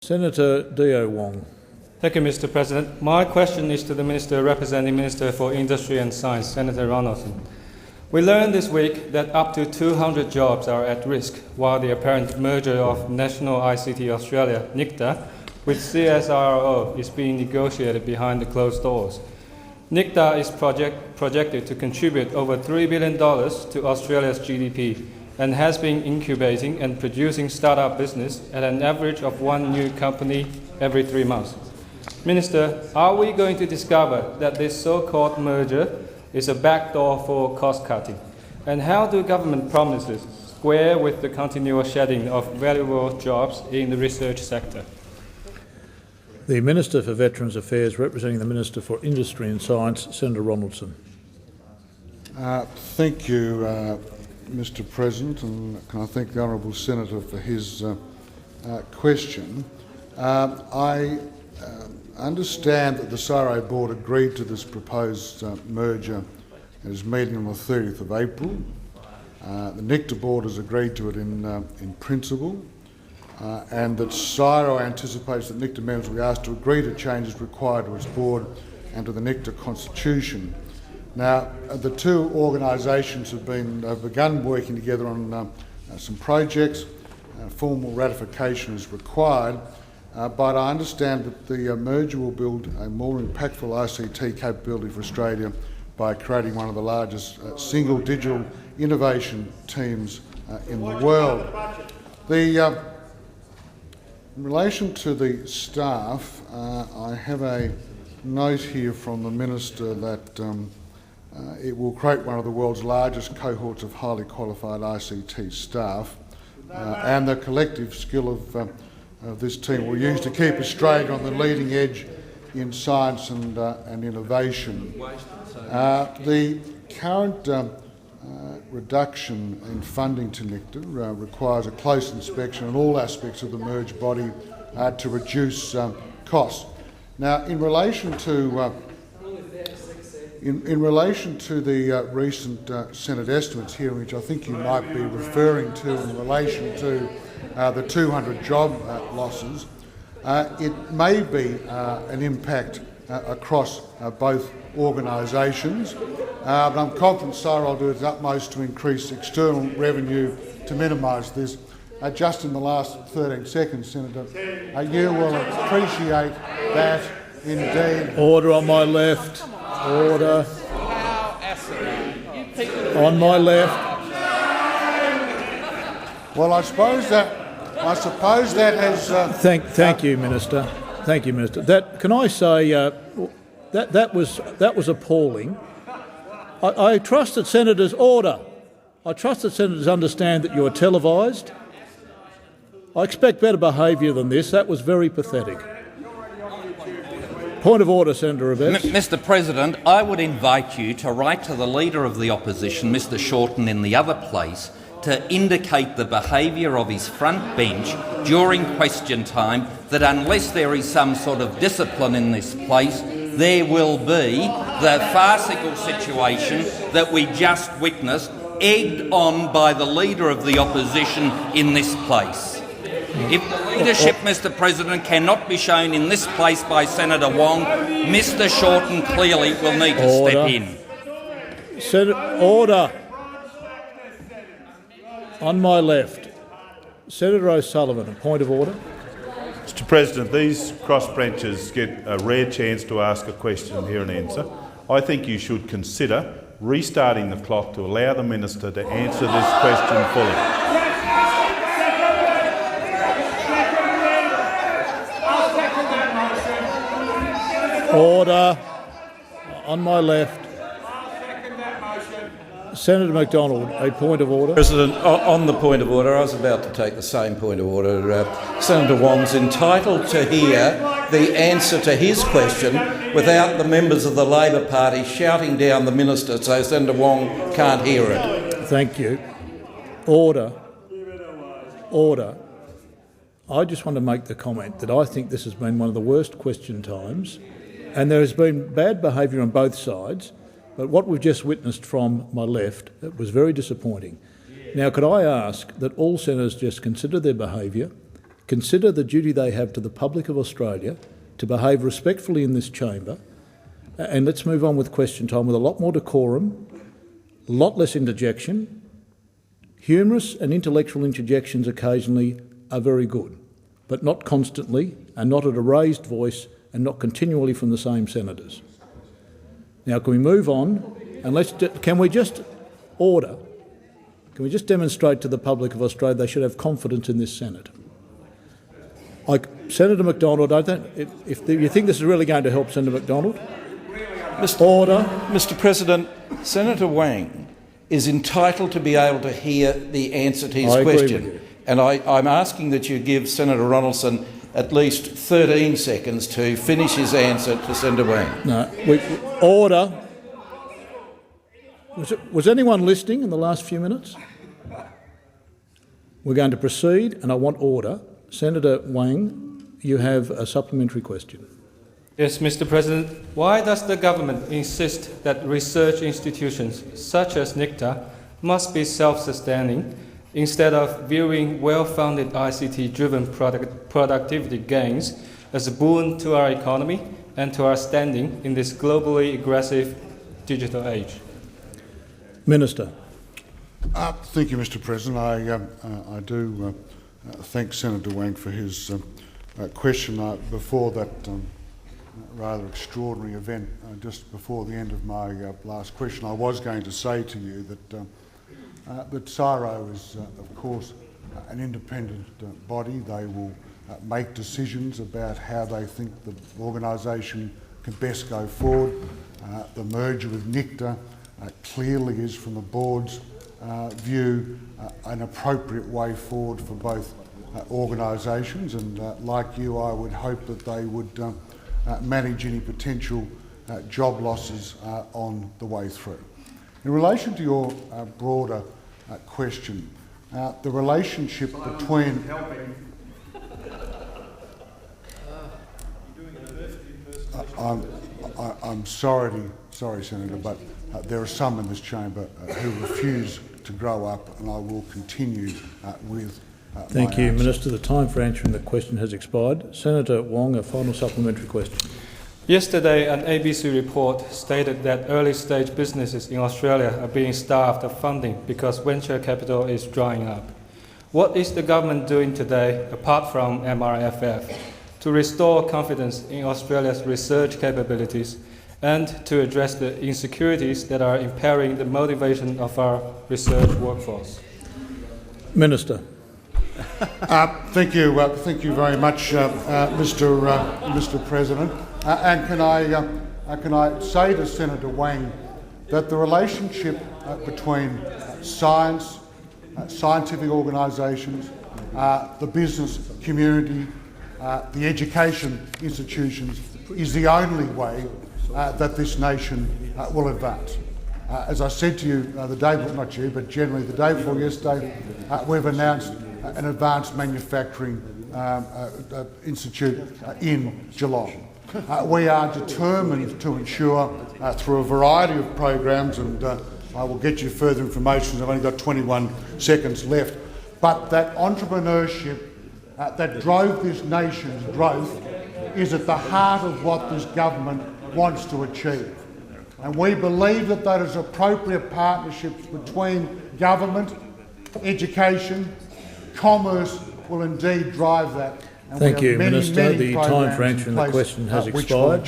Senator Dio Wang. Thank you, Mr. President. My question is to the Minister representing Minister for Industry and Science, Senator Ronaldson. We learned this week that up to 200 jobs are at risk, while the apparent merger of National ICT Australia, NICTA, with CSIRO is being negotiated behind the closed doors. NICTA is projected to contribute over $3 billion to Australia's GDP and has been incubating and producing startup business at an average of one new company every 3 months. Minister, are we going to discover that this so-called merger is a backdoor for cost-cutting? And how do government promises square with the continual shedding of valuable jobs in the research sector? The Minister for Veterans Affairs, representing the Minister for Industry and Science, Senator Ronaldson. Thank you, Mr. President, and can I thank the Honourable Senator for his question. I understand that the CSIRO board agreed to this proposed merger at its meeting on the 30th of April. The NICTA board has agreed to it in principle, and that CSIRO anticipates that NICTA members will be asked to agree to changes required to its board and to the NICTA constitution. Now, the two organisations have begun working together on some projects. Formal ratification is required, but I understand that the merger will build a more impactful ICT capability for Australia by creating one of the largest single digital innovation teams in the world. In relation to the staff, I have a note here from the Minister that it will create one of the world's largest cohorts of highly qualified ICT staff, and the collective skill of this team will use to keep Australia on the leading edge in science and innovation. The current reduction in funding to NICTA requires a close inspection on all aspects of the merged body to reduce costs. Now, in relation to the recent Senate estimates hearing, which I think you might be referring to in relation to the 200 job losses, it may be an impact across both organisations, but I'm confident CSIRO will do its utmost to increase external revenue to minimise this. Just in the last 13 seconds, Senator, you will appreciate that indeed. Order on my left. Order. On my left. Well, I suppose that has. Thank you, Minister. Thank you, Minister. Can I say that was appalling. I trust that senators I trust that senators understand that you are televised. I expect better behaviour than this. That was very pathetic. Point of order, Senator Abetz. Mr. President, I would invite you to write to the Leader of the Opposition, Mr. Shorten, in the other place, to indicate the behaviour of his front bench during question time, that unless there is some sort of discipline in this place, there will be the farcical situation that we just witnessed, egged on by the Leader of the Opposition in this place. If leadership, Mr. President, cannot be shown in this place by Senator Wang, Mr. Shorten clearly will need to step in. Order. On my left, Senator O'Sullivan, a point of order. Mr. President, these cross-benchers get a rare chance to ask a question and hear an answer. I think you should consider restarting the clock to allow the Minister to answer this question fully. Order. On my left. Senator McDonald, a point of order. President, on the point of order, I was about to take the same point of order. Senator Wong's entitled to hear the answer to his question without the members of the Labor Party shouting down the minister so Senator Wong can't hear it. Thank you. Order. Order. I just want to make the comment that I think this has been one of the worst question times, and there has been bad behaviour on both sides. But what we've just witnessed from my left, it was very disappointing. Now, could I ask that all senators just consider their behaviour, consider the duty they have to the public of Australia to behave respectfully in this chamber, and let's move on with question time with a lot more decorum, a lot less interjection. Humorous and intellectual interjections occasionally are very good, but not constantly and not at a raised voice and not continually from the same senators. Now, can we move on and can we just order? Can we just demonstrate to the public of Australia they should have confidence in this Senate? Senator McDonald, if you think this is really going to help Senator McDonald, order. Mr. President, Senator Wang is entitled to be able to hear the answer to his question. And I'm asking that you give Senator Ronaldson at least 13 seconds to finish his answer to Senator Wang. No, order. Was anyone listening in the last few minutes? We're going to proceed, and I want order. Senator Wang, you have a supplementary question. Yes, Mr. President. Why does the government insist that research institutions such as NICTA must be self-sustaining instead of viewing well-founded ICT-driven productivity gains as a boon to our economy and to our standing in this globally aggressive digital age? Minister. Thank you, Mr. President. I do thank Senator Wang for his question. Before that rather extraordinary event, just before the end of my last question, I was going to say to you that CSIRO is, of course, an independent body. They will make decisions about how they think the organisation can best go forward. The merger with NICTA clearly is, from the board's view, an appropriate way forward for both organisations, and like you, I would hope that they would manage any potential job losses on the way through. In relation to your broader question, the relationship between... I'm sorry, Senator, but there are some in this chamber who refuse to grow up, and I will continue with Thank you, answer. Minister. The time for answering the question has expired. Senator Wong, a final supplementary question. Yesterday, an ABC report stated that early-stage businesses in Australia are being starved of funding because venture capital is drying up. What is the government doing today, apart from MRFF, to restore confidence in Australia's research capabilities and to address the insecurities that are impairing the motivation of our research workforce? Minister. Thank you very much, Mr. President. And can I say to Senator Wang that the relationship between science, scientific organisations, the business community, the education institutions is the only way that this nation will advance. As I said to you the day before, not you, but generally the day before yesterday, we've announced an advanced manufacturing institute in Geelong. We are determined to ensure through a variety of programs, and I will get you further information, I've only got 21 seconds left, but that entrepreneurship that drove this nation's growth is at the heart of what this government wants to achieve. And we believe that that is appropriate partnerships between government, education, commerce will indeed drive that. And thank you, Minister. The time for answering the question has expired.